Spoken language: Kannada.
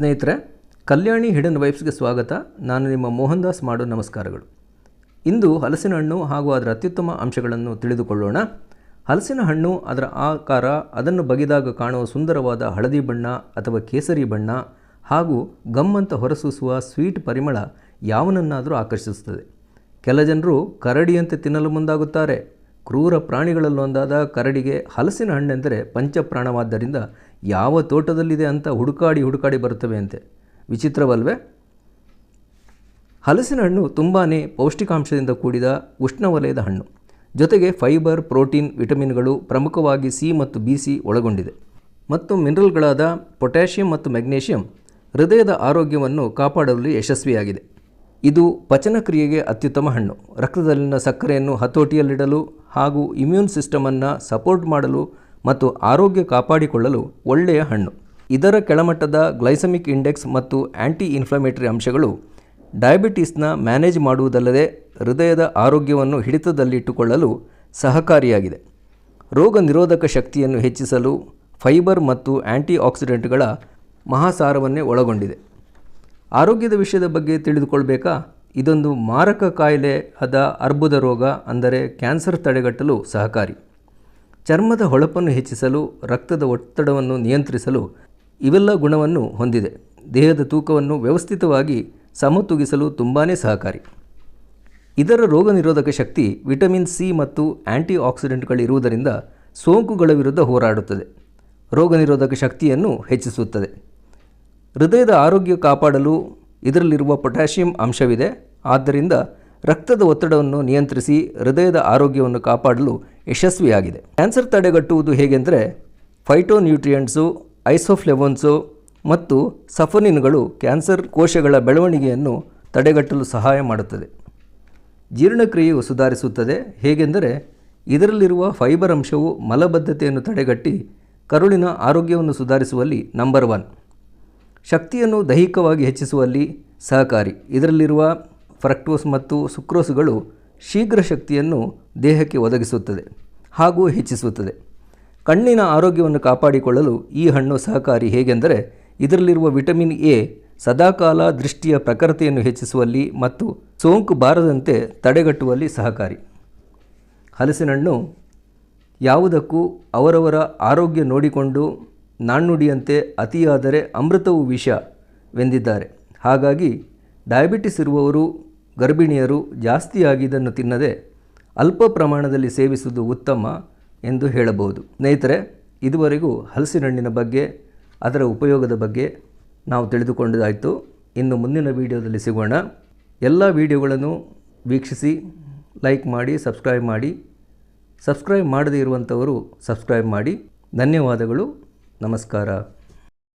ಸ್ನೇಹಿತರೆ, ಕಲ್ಯಾಣಿ ಹಿಡನ್ ವೈಬ್ಸ್ಗೆ ಸ್ವಾಗತ. ನಾನು ನಿಮ್ಮ ಮೋಹನ್ ದಾಸ್ ಮಾಡೋ ನಮಸ್ಕಾರಗಳು. ಇಂದು ಹಲಸಿನ ಹಣ್ಣು ಹಾಗೂ ಅದರ ಅತ್ಯುತ್ತಮ ಅಂಶಗಳನ್ನು ತಿಳಿದುಕೊಳ್ಳೋಣ. ಹಲಸಿನ ಹಣ್ಣು ಅದರ ಆಕಾರ, ಅದನ್ನು ಬಗೆದಾಗ ಕಾಣುವ ಸುಂದರವಾದ ಹಳದಿ ಬಣ್ಣ ಅಥವಾ ಕೇಸರಿ ಬಣ್ಣ ಹಾಗೂ ಗಮ್ಮಂತ ಹೊರಸೂಸುವ ಸ್ವೀಟ್ ಪರಿಮಳ ಯಾವನನ್ನಾದರೂ ಆಕರ್ಷಿಸುತ್ತದೆ. ಕೆಲ ಜನರು ಕರಡಿಯಂತೆ ತಿನ್ನಲು ಮುಂದಾಗುತ್ತಾರೆ. ಕ್ರೂರ ಪ್ರಾಣಿಗಳಲ್ಲೊಂದಾದ ಕರಡಿಗೆ ಹಲಸಿನ ಹಣ್ಣೆಂದರೆ ಪಂಚಪ್ರಾಣವಾದ್ದರಿಂದ ಯಾವ ತೋಟದಲ್ಲಿದೆ ಅಂತ ಹುಡುಕಾಡಿ ಬರುತ್ತವೆ ಅಂತೆ. ವಿಚಿತ್ರವಲ್ವೇ? ಹಲಸಿನ ಹಣ್ಣು ತುಂಬಾ ಪೌಷ್ಟಿಕಾಂಶದಿಂದ ಕೂಡಿದ ಉಷ್ಣವಲಯದ ಹಣ್ಣು. ಜೊತೆಗೆ ಫೈಬರ್, ಪ್ರೋಟೀನ್, ವಿಟಮಿನ್ಗಳು, ಪ್ರಮುಖವಾಗಿ ಸಿ ಮತ್ತು BC ಒಳಗೊಂಡಿದೆ. ಮತ್ತು ಮಿನರಲ್ಗಳಾದ ಪೊಟ್ಯಾಷಿಯಂ ಮತ್ತು ಮೆಗ್ನೀಷಿಯಂ ಹೃದಯದ ಆರೋಗ್ಯವನ್ನು ಕಾಪಾಡಲು ಯಶಸ್ವಿಯಾಗಿದೆ. ಇದು ಪಚನಕ್ರಿಯೆಗೆ ಅತ್ಯುತ್ತಮ ಹಣ್ಣು. ರಕ್ತದಲ್ಲಿನ ಸಕ್ಕರೆಯನ್ನು ಹತೋಟಿಯಲ್ಲಿಡಲು ಹಾಗೂ ಇಮ್ಯೂನ್ ಸಿಸ್ಟಮನ್ನು ಸಪೋರ್ಟ್ ಮಾಡಲು ಮತ್ತು ಆರೋಗ್ಯ ಕಾಪಾಡಿಕೊಳ್ಳಲು ಒಳ್ಳೆಯ ಹಣ್ಣು. ಇದರ ಕೆಳಮಟ್ಟದ ಗ್ಲೈಸಮಿಕ್ ಇಂಡೆಕ್ಸ್ ಮತ್ತು ಆ್ಯಂಟಿ ಇನ್ಫ್ಲಮೇಟರಿ ಅಂಶಗಳು ಡಯಾಬಿಟಿಸ್ನ ಮ್ಯಾನೇಜ್ ಮಾಡುವುದಲ್ಲದೆ ಹೃದಯದ ಆರೋಗ್ಯವನ್ನು ಹಿಡಿತದಲ್ಲಿಟ್ಟುಕೊಳ್ಳಲು ಸಹಕಾರಿಯಾಗಿದೆ. ರೋಗ ನಿರೋಧಕ ಶಕ್ತಿಯನ್ನು ಹೆಚ್ಚಿಸಲು ಫೈಬರ್ ಮತ್ತು ಆ್ಯಂಟಿ ಆಕ್ಸಿಡೆಂಟ್ಗಳ ಮಹಾಸಾರವನ್ನೇ ಒಳಗೊಂಡಿದೆ. ಆರೋಗ್ಯದ ವಿಷಯದ ಬಗ್ಗೆ ತಿಳಿದುಕೊಳ್ಬೇಕಾ? ಇದೊಂದು ಮಾರಕ ಕಾಯಿಲೆ ಆದ ಅರ್ಬುದ ರೋಗ ಅಂದರೆ ಕ್ಯಾನ್ಸರ್ ತಡೆಗಟ್ಟಲು ಸಹಕಾರಿ. ಚರ್ಮದ ಹೊಳಪನ್ನು ಹೆಚ್ಚಿಸಲು, ರಕ್ತದ ಒತ್ತಡವನ್ನು ನಿಯಂತ್ರಿಸಲು ಇವೆಲ್ಲ ಗುಣವನ್ನು ಹೊಂದಿದೆ. ದೇಹದ ತೂಕವನ್ನು ವ್ಯವಸ್ಥಿತವಾಗಿ ಸಮತೂಗಿಸಲು ತುಂಬಾ ಸಹಕಾರಿ. ಇದರ ರೋಗ ನಿರೋಧಕ ಶಕ್ತಿ ವಿಟಮಿನ್ C ಮತ್ತು ಆ್ಯಂಟಿ ಆಕ್ಸಿಡೆಂಟ್ಗಳಿರುವುದರಿಂದ ಸೋಂಕುಗಳ ವಿರುದ್ಧ ಹೋರಾಡುತ್ತದೆ. ರೋಗ ನಿರೋಧಕ ಶಕ್ತಿಯನ್ನು ಹೆಚ್ಚಿಸುತ್ತದೆ. ಹೃದಯದ ಆರೋಗ್ಯ ಕಾಪಾಡಲು ಇದರಲ್ಲಿರುವ ಪೊಟ್ಯಾಷಿಯಂ ಅಂಶವಿದೆ. ಆದ್ದರಿಂದ ರಕ್ತದ ಒತ್ತಡವನ್ನು ನಿಯಂತ್ರಿಸಿ ಹೃದಯದ ಆರೋಗ್ಯವನ್ನು ಕಾಪಾಡಲು ಯಶಸ್ವಿಯಾಗಿದೆ. ಕ್ಯಾನ್ಸರ್ ತಡೆಗಟ್ಟುವುದು ಹೇಗೆಂದರೆ ಫೈಟೋನ್ಯೂಟ್ರಿಯೆಂಟ್ಸು, ಐಸೋಫ್ಲೆವೋನ್ಸು ಮತ್ತು ಸಫನಿನ್ಗಳು ಕ್ಯಾನ್ಸರ್ ಕೋಶಗಳ ಬೆಳವಣಿಗೆಯನ್ನು ತಡೆಗಟ್ಟಲು ಸಹಾಯ ಮಾಡುತ್ತದೆ. ಜೀರ್ಣಕ್ರಿಯೆಯು ಸುಧಾರಿಸುತ್ತದೆ. ಹೇಗೆಂದರೆ ಇದರಲ್ಲಿರುವ ಫೈಬರ್ ಅಂಶವು ಮಲಬದ್ಧತೆಯನ್ನು ತಡೆಗಟ್ಟಿ ಕರುಳಿನ ಆರೋಗ್ಯವನ್ನು ಸುಧಾರಿಸುವಲ್ಲಿ ನಂಬರ್ 1. ಶಕ್ತಿಯನ್ನು ದೈಹಿಕವಾಗಿ ಹೆಚ್ಚಿಸುವಲ್ಲಿ ಸಹಕಾರಿ. ಇದರಲ್ಲಿರುವ ಫ್ರಕ್ಟೋಸ್ ಮತ್ತು ಸುಕ್ರೋಸ್ಗಳು ಶೀಘ್ರ ಶಕ್ತಿಯನ್ನು ದೇಹಕ್ಕೆ ಒದಗಿಸುತ್ತದೆ ಹಾಗೂ ಹೆಚ್ಚಿಸುತ್ತದೆ. ಕಣ್ಣಿನ ಆರೋಗ್ಯವನ್ನು ಕಾಪಾಡಿಕೊಳ್ಳಲು ಈ ಹಣ್ಣು ಸಹಕಾರಿ. ಹೇಗೆಂದರೆ ಇದರಲ್ಲಿರುವ ವಿಟಮಿನ್ A ಸದಾಕಾಲ ದೃಷ್ಟಿಯ ಪ್ರಖರತೆಯನ್ನು ಹೆಚ್ಚಿಸುವಲ್ಲಿ ಮತ್ತು ಸೋಂಕು ಬಾರದಂತೆ ತಡೆಗಟ್ಟುವಲ್ಲಿ ಸಹಕಾರಿ. ಹಲಸಿನ ಹಣ್ಣು ಯಾವುದಕ್ಕೂ ಅವರವರ ಆರೋಗ್ಯ ನೋಡಿಕೊಂಡು ನಾಣ್ಣುಡಿಯಂತೆ ಅತಿಯಾದರೆ ಅಮೃತವು ವಿಷವೆಂದಿದ್ದಾರೆ. ಹಾಗಾಗಿ ಡಯಾಬಿಟಿಸ್ ಇರುವವರು, ಗರ್ಭಿಣಿಯರು ಜಾಸ್ತಿಯಾಗಿ ಇದನ್ನು ತಿನ್ನದೆ ಅಲ್ಪ ಪ್ರಮಾಣದಲ್ಲಿ ಸೇವಿಸುವುದು ಉತ್ತಮ ಎಂದು ಹೇಳಬಹುದು. ಸ್ನೇಹಿತರೆ, ಇದುವರೆಗೂ ಹಲಸಿನ ಹಣ್ಣಿನ ಬಗ್ಗೆ, ಅದರ ಉಪಯೋಗದ ಬಗ್ಗೆ ನಾವು ತಿಳಿದುಕೊಂಡಾಯಿತು. ಇನ್ನು ಮುಂದಿನ ವಿಡಿಯೋದಲ್ಲಿ ಸಿಗೋಣ. ಎಲ್ಲ ವಿಡಿಯೋಗಳನ್ನು ವೀಕ್ಷಿಸಿ, ಲೈಕ್ ಮಾಡಿ, ಸಬ್ಸ್ಕ್ರೈಬ್ ಮಾಡದೇ ಇರುವಂಥವರು ಸಬ್ಸ್ಕ್ರೈಬ್ ಮಾಡಿ. ಧನ್ಯವಾದಗಳು. ನಮಸ್ಕಾರ.